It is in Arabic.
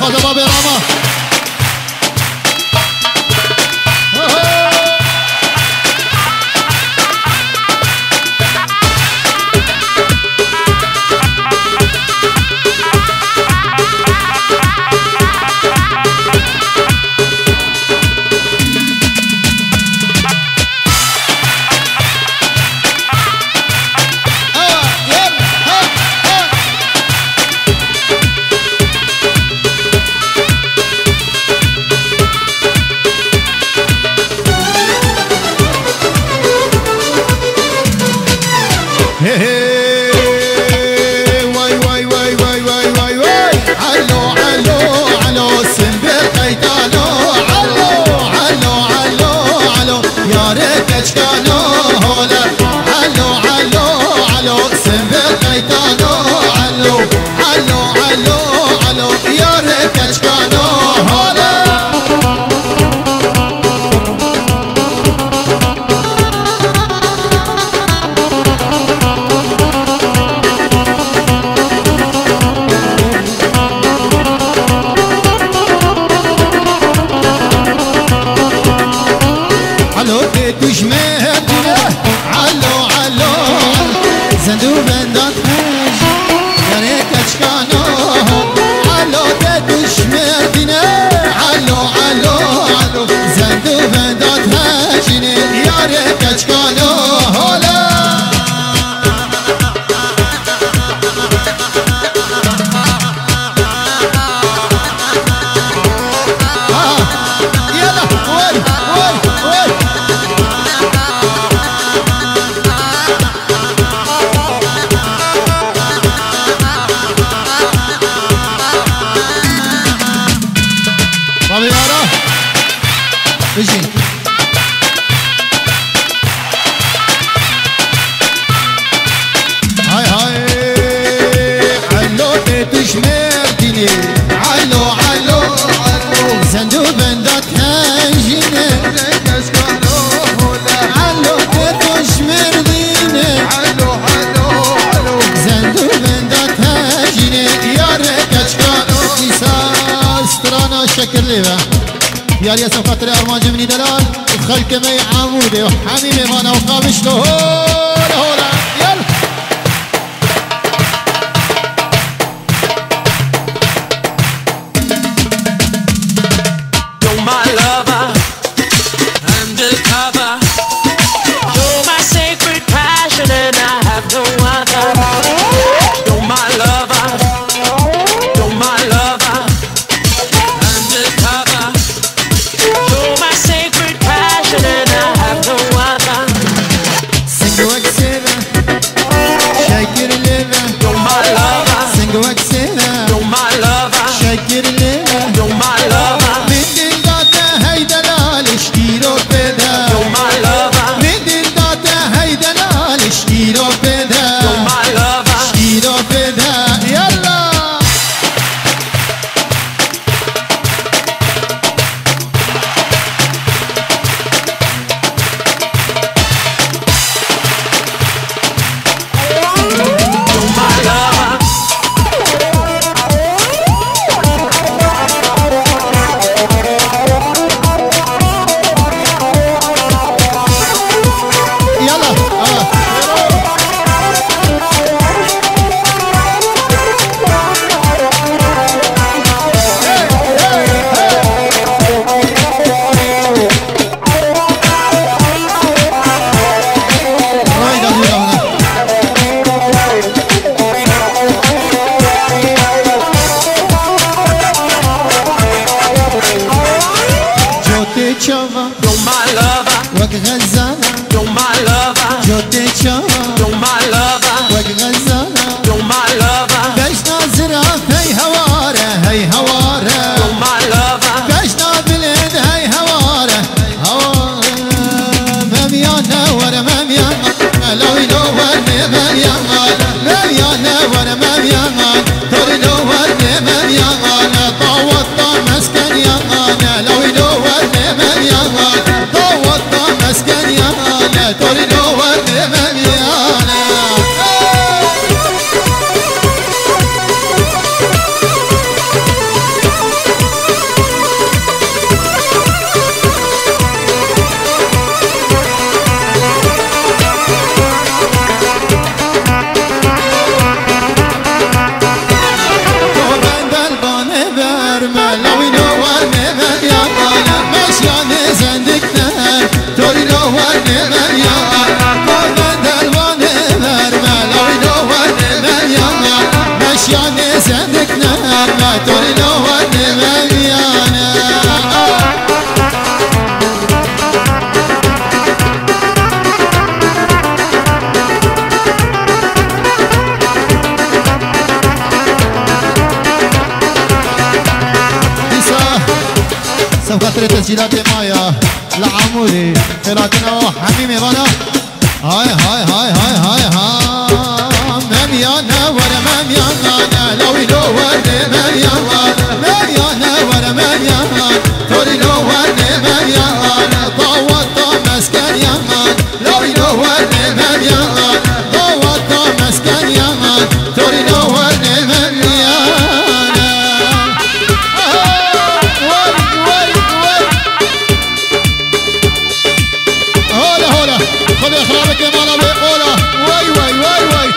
خواجه بابی راما يا سو خاطر ارمان جمني دلال وخلك مي عمودي وحميمي ما انا وقابش له هولا يلا You're my lover, undercover. You're my sacred passion and I have no other. You're my lover, you're my lover, undercover. You're my sacred passion and I have no other. Sing you عشان خاطر تسجيلات مايا العمودي خيراتنا وحميمي بنا هاي هاي هاي هاي هاي هاي مميانا ورا مميانا لو يلوّرني مميانا مميانا ورا مميانا توري لوّرني مميانا طوّت مسكن يامان لو يلوّرني مميانا طوّت مسكن يامان توري لوّرني مميانا هولا هولا خذ إخراجك يا مالا بيقولا وي وي وي وي